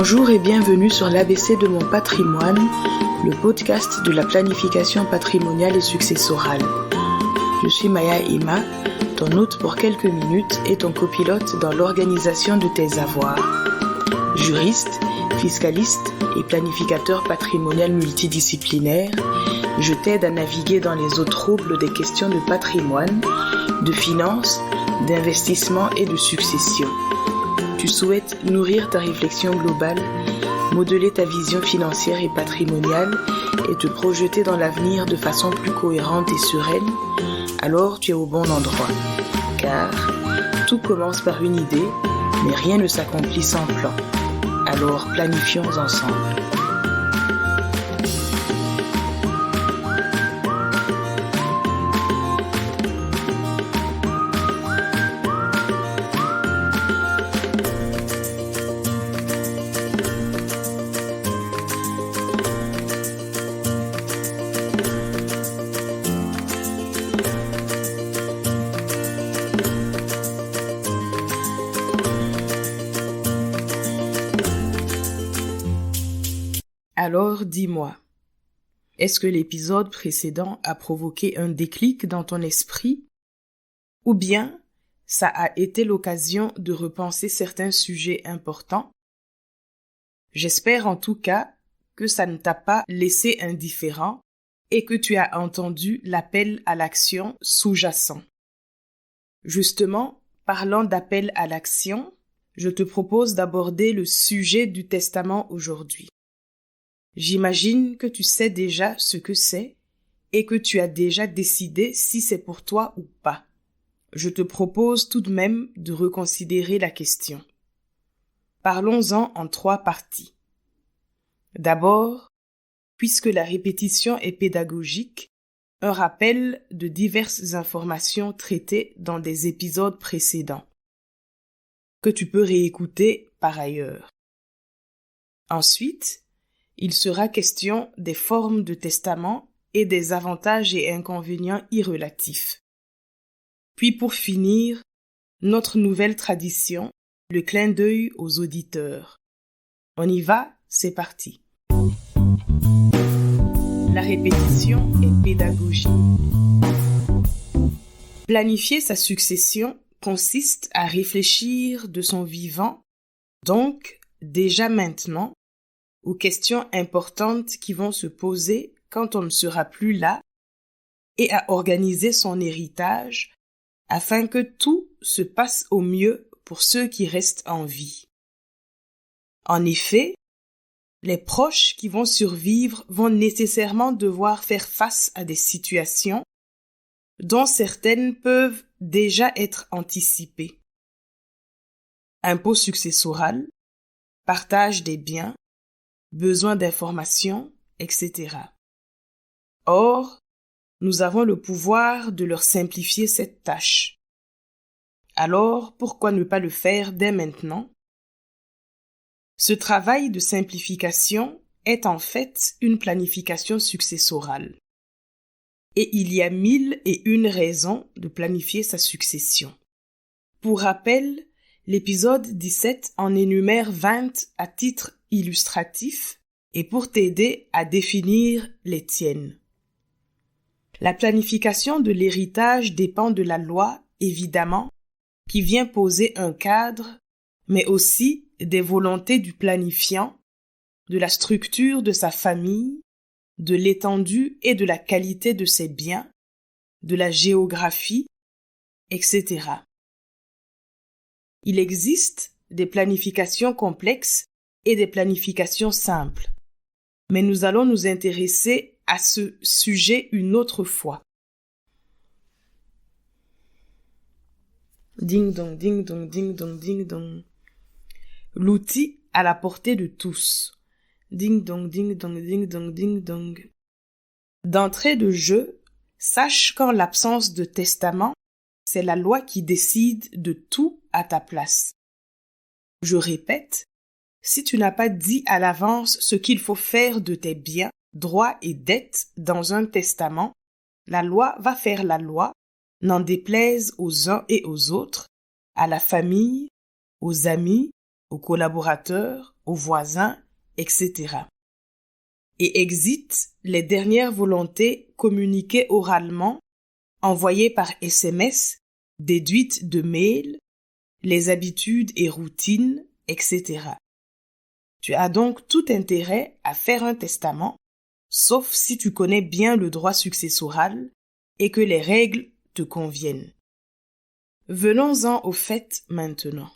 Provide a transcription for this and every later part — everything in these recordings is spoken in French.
Bonjour et bienvenue sur l'ABC de mon patrimoine, le podcast de la planification patrimoniale et successorale. Je suis Maya Ima, ton hôte pour quelques minutes et ton copilote dans l'organisation de tes avoirs. Juriste, fiscaliste et planificateur patrimonial multidisciplinaire, je t'aide à naviguer dans les eaux troubles des questions de patrimoine, de finances, d'investissement et de succession. Tu souhaites nourrir ta réflexion globale, modeler ta vision financière et patrimoniale et te projeter dans l'avenir de façon plus cohérente et sereine, alors tu es au bon endroit. Car tout commence par une idée, mais rien ne s'accomplit sans plan. Alors planifions ensemble. Alors dis-moi, est-ce que l'épisode précédent a provoqué un déclic dans ton esprit? Ou bien ça a été l'occasion de repenser certains sujets importants? J'espère en tout cas que ça ne t'a pas laissé indifférent et que tu as entendu l'appel à l'action sous-jacent. Justement, parlant d'appel à l'action, je te propose d'aborder le sujet du testament aujourd'hui. J'imagine que tu sais déjà ce que c'est et que tu as déjà décidé si c'est pour toi ou pas. Je te propose tout de même de reconsidérer la question. Parlons-en en 3 parties. D'abord, puisque la répétition est pédagogique, un rappel de diverses informations traitées dans des épisodes précédents, que tu peux réécouter par ailleurs. Ensuite, il sera question des formes de testament et des avantages et inconvénients y relatifs. Puis pour finir, notre nouvelle tradition, le clin d'œil aux auditeurs. On y va, c'est parti. La répétition est pédagogique. Planifier sa succession consiste à réfléchir de son vivant, donc déjà maintenant, aux questions importantes qui vont se poser quand on ne sera plus là et à organiser son héritage afin que tout se passe au mieux pour ceux qui restent en vie. En effet, les proches qui vont survivre vont nécessairement devoir faire face à des situations dont certaines peuvent déjà être anticipées. Impôt successoral, partage des biens, besoin d'informations, etc. Or, nous avons le pouvoir de leur simplifier cette tâche. Alors, pourquoi ne pas le faire dès maintenant? Ce travail de simplification est en fait une planification successorale. Et il y a 1001 raisons de planifier sa succession. Pour rappel, l'épisode 17 en énumère 20 à titre illustratif et pour t'aider à définir les tiennes. La planification de l'héritage dépend de la loi, évidemment, qui vient poser un cadre, mais aussi des volontés du planifiant, de la structure de sa famille, de l'étendue et de la qualité de ses biens, de la géographie, etc. Il existe des planifications complexes et des planifications simples. Mais nous allons nous intéresser à ce sujet une autre fois. Ding dong, ding dong, ding dong, ding dong. L'outil à la portée de tous. Ding dong, ding dong, ding dong, ding dong. D'entrée de jeu, sache qu'en l'absence de testament, c'est la loi qui décide de tout à ta place. Je répète, si tu n'as pas dit à l'avance ce qu'il faut faire de tes biens, droits et dettes dans un testament, la loi va faire la loi, n'en déplaise aux uns et aux autres, à la famille, aux amis, aux collaborateurs, aux voisins, etc. Et exit les dernières volontés communiquées oralement, envoyées par SMS, déduites de mails, les habitudes et routines, etc. Tu as donc tout intérêt à faire un testament, sauf si tu connais bien le droit successoral et que les règles te conviennent. Venons-en au fait maintenant.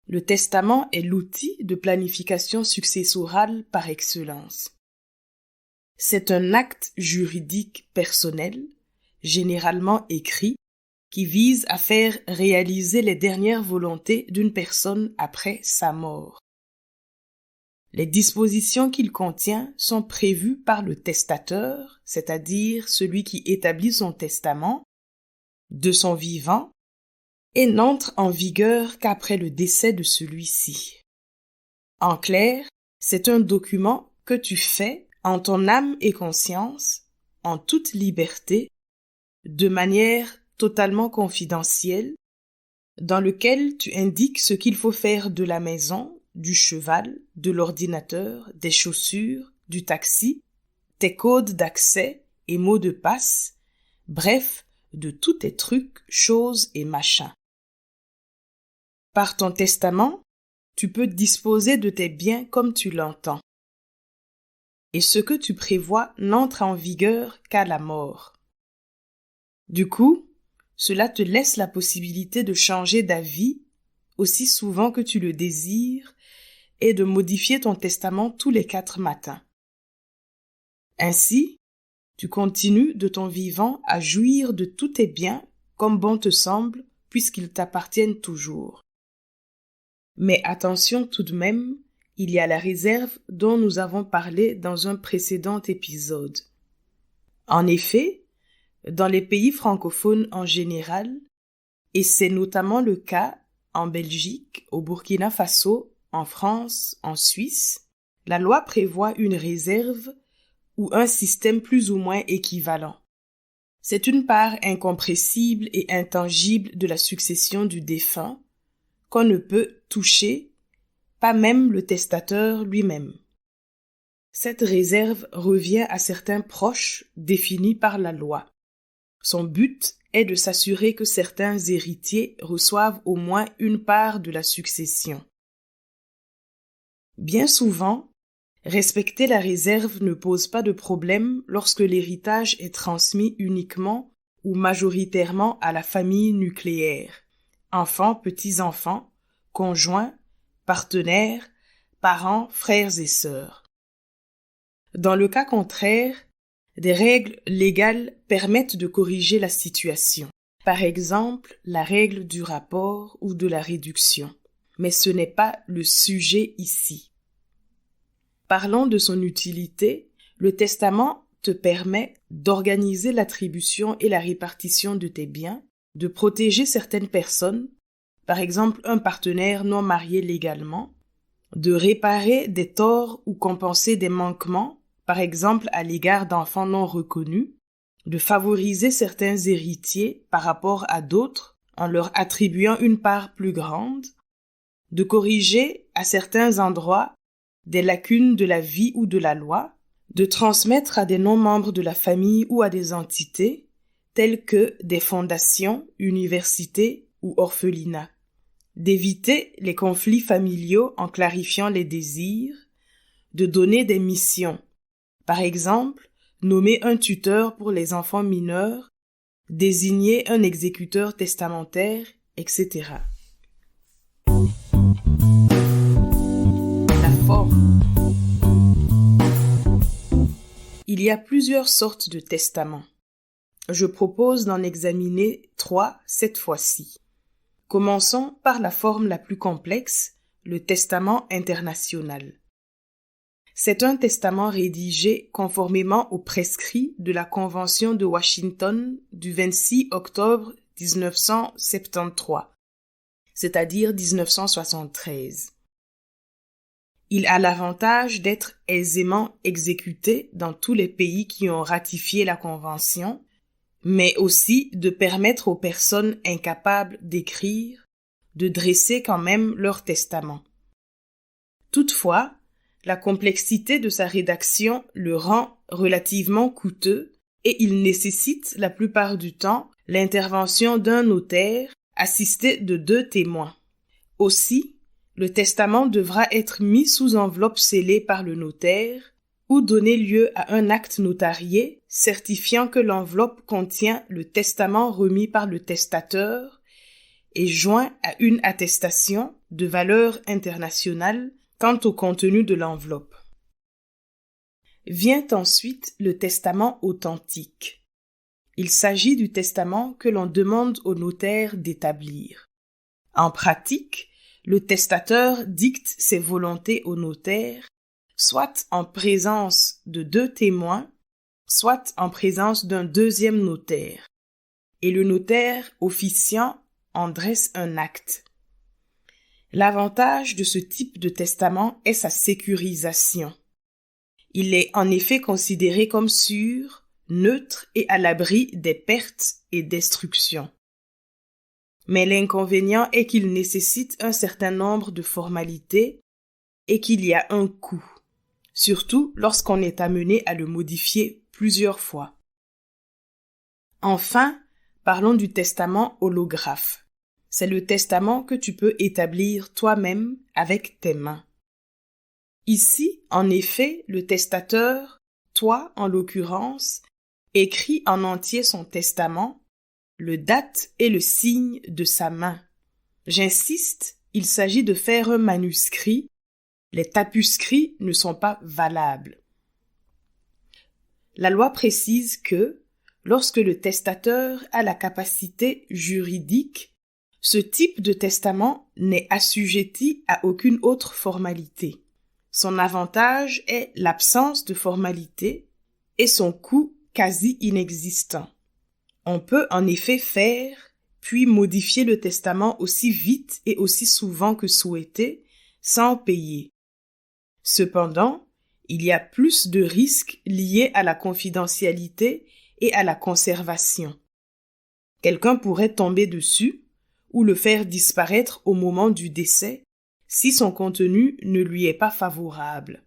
Le testament est l'outil de planification successorale par excellence. C'est un acte juridique personnel, généralement écrit, qui vise à faire réaliser les dernières volontés d'une personne après sa mort. Les dispositions qu'il contient sont prévues par le testateur, c'est-à-dire celui qui établit son testament, de son vivant, et n'entrent en vigueur qu'après le décès de celui-ci. En clair, c'est un document que tu fais en ton âme et conscience, en toute liberté, de manière totalement confidentielle, dans lequel tu indiques ce qu'il faut faire de la maison, du cheval, de l'ordinateur, des chaussures, du taxi, tes codes d'accès et mots de passe, bref, de tous tes trucs, choses et machins. Par ton testament, tu peux disposer de tes biens comme tu l'entends. Et ce que tu prévois n'entre en vigueur qu'à la mort. Du coup, cela te laisse la possibilité de changer d'avis aussi souvent que tu le désires et de modifier ton testament tous les 4 matins. Ainsi, tu continues de ton vivant à jouir de tous tes biens comme bon te semble puisqu'ils t'appartiennent toujours. Mais attention tout de même, il y a la réserve dont nous avons parlé dans un précédent épisode. En effet, dans les pays francophones en général, et c'est notamment le cas en Belgique, au Burkina Faso, en France, en Suisse, la loi prévoit une réserve ou un système plus ou moins équivalent. C'est une part incompressible et intangible de la succession du défunt qu'on ne peut toucher, pas même le testateur lui-même. Cette réserve revient à certains proches définis par la loi. Son but est de s'assurer que certains héritiers reçoivent au moins une part de la succession. Bien souvent, respecter la réserve ne pose pas de problème lorsque l'héritage est transmis uniquement ou majoritairement à la famille nucléaire, enfants, petits-enfants, conjoints, partenaires, parents, frères et sœurs. Dans le cas contraire, des règles légales permettent de corriger la situation. Par exemple, la règle du rapport ou de la réduction. Mais ce n'est pas le sujet ici. Parlons de son utilité, le testament te permet d'organiser l'attribution et la répartition de tes biens, de protéger certaines personnes, par exemple un partenaire non marié légalement, de réparer des torts ou compenser des manquements, par exemple à l'égard d'enfants non reconnus, de favoriser certains héritiers par rapport à d'autres en leur attribuant une part plus grande, de corriger à certains endroits des lacunes de la vie ou de la loi, de transmettre à des non-membres de la famille ou à des entités, telles que des fondations, universités ou orphelinats, d'éviter les conflits familiaux en clarifiant les désirs, de donner des missions, par exemple, nommer un tuteur pour les enfants mineurs, désigner un exécuteur testamentaire, etc. La forme. Il y a plusieurs sortes de testaments. Je propose d'en examiner 3 cette fois-ci. Commençons par la forme la plus complexe, le testament international. C'est un testament rédigé conformément aux prescrits de la Convention de Washington du 26 octobre 1973, c'est-à-dire 1973. Il a l'avantage d'être aisément exécuté dans tous les pays qui ont ratifié la Convention, mais aussi de permettre aux personnes incapables d'écrire de dresser quand même leur testament. Toutefois, la complexité de sa rédaction le rend relativement coûteux et il nécessite la plupart du temps l'intervention d'un notaire assisté de 2 témoins. Aussi, le testament devra être mis sous enveloppe scellée par le notaire ou donner lieu à un acte notarié certifiant que l'enveloppe contient le testament remis par le testateur et joint à une attestation de valeur internationale quant au contenu de l'enveloppe. Vient ensuite le testament authentique. Il s'agit du testament que l'on demande au notaire d'établir. En pratique, le testateur dicte ses volontés au notaire, soit en présence de 2 témoins, soit en présence d'un 2e notaire, et le notaire officiant en dresse un acte. L'avantage de ce type de testament est sa sécurisation. Il est en effet considéré comme sûr, neutre et à l'abri des pertes et destructions. Mais l'inconvénient est qu'il nécessite un certain nombre de formalités et qu'il y a un coût, surtout lorsqu'on est amené à le modifier plusieurs fois. Enfin, parlons du testament holographe. C'est le testament que tu peux établir toi-même avec tes mains. Ici, en effet, le testateur, toi en l'occurrence, écrit en entier son testament, le date et le signe de sa main. J'insiste, il s'agit de faire un manuscrit. Les tapuscrits ne sont pas valables. La loi précise que, lorsque le testateur a la capacité juridique, ce type de testament n'est assujetti à aucune autre formalité. Son avantage est l'absence de formalité et son coût quasi inexistant. On peut en effet faire, puis modifier le testament aussi vite et aussi souvent que souhaité, sans payer. Cependant, il y a plus de risques liés à la confidentialité et à la conservation. Quelqu'un pourrait tomber dessus ou le faire disparaître au moment du décès si son contenu ne lui est pas favorable.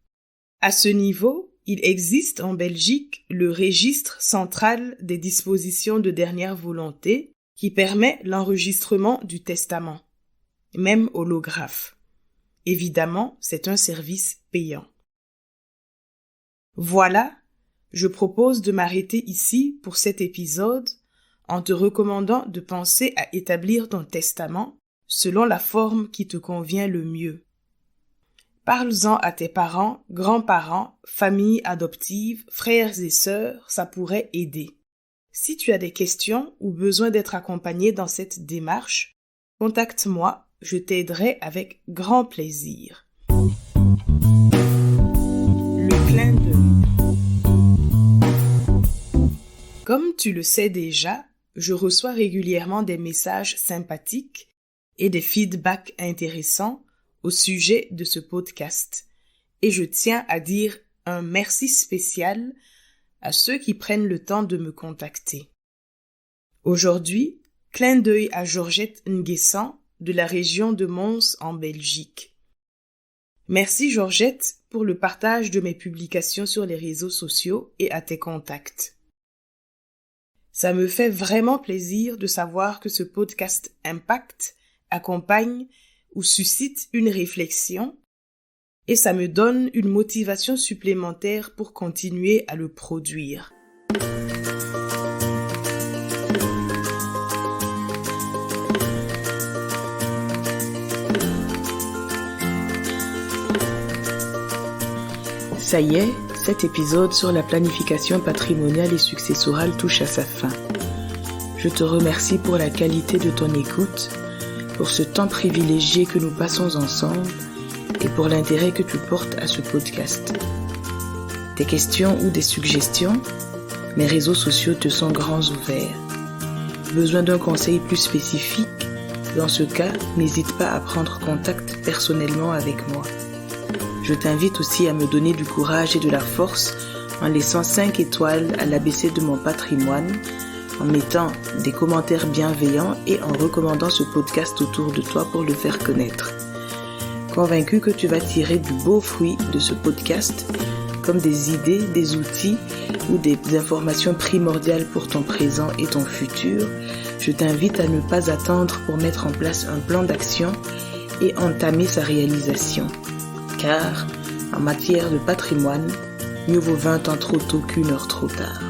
À ce niveau, il existe en Belgique le registre central des dispositions de dernière volonté qui permet l'enregistrement du testament, même holographe. Évidemment, c'est un service payant. Voilà, je propose de m'arrêter ici pour cet épisode en te recommandant de penser à établir ton testament selon la forme qui te convient le mieux. Parle-en à tes parents, grands-parents, famille adoptive, frères et sœurs, ça pourrait aider. Si tu as des questions ou besoin d'être accompagné dans cette démarche, contacte-moi, je t'aiderai avec grand plaisir. Le clin d'œil. Comme tu le sais déjà, je reçois régulièrement des messages sympathiques et des feedbacks intéressants au sujet de ce podcast. Et je tiens à dire un merci spécial à ceux qui prennent le temps de me contacter. Aujourd'hui, clin d'œil à Georgette Nguessan de la région de Mons en Belgique. Merci Georgette pour le partage de mes publications sur les réseaux sociaux et à tes contacts. Ça me fait vraiment plaisir de savoir que ce podcast impacte, accompagne ou suscite une réflexion et ça me donne une motivation supplémentaire pour continuer à le produire. Ça y est, cet épisode sur la planification patrimoniale et successorale touche à sa fin. Je te remercie pour la qualité de ton écoute, pour ce temps privilégié que nous passons ensemble et pour l'intérêt que tu portes à ce podcast. Des questions ou des suggestions, mes réseaux sociaux te sont grands ouverts. Besoin d'un conseil plus spécifique? Dans ce cas, n'hésite pas à prendre contact personnellement avec moi. Je t'invite aussi à me donner du courage et de la force en laissant 5 étoiles à l'ABC de mon patrimoine, en mettant des commentaires bienveillants et en recommandant ce podcast autour de toi pour le faire connaître. Convaincu que tu vas tirer du beau fruit de ce podcast, comme des idées, des outils ou des informations primordiales pour ton présent et ton futur, je t'invite à ne pas attendre pour mettre en place un plan d'action et entamer sa réalisation. Car, en matière de patrimoine, mieux vaut 20 ans trop tôt qu'1 heure trop tard.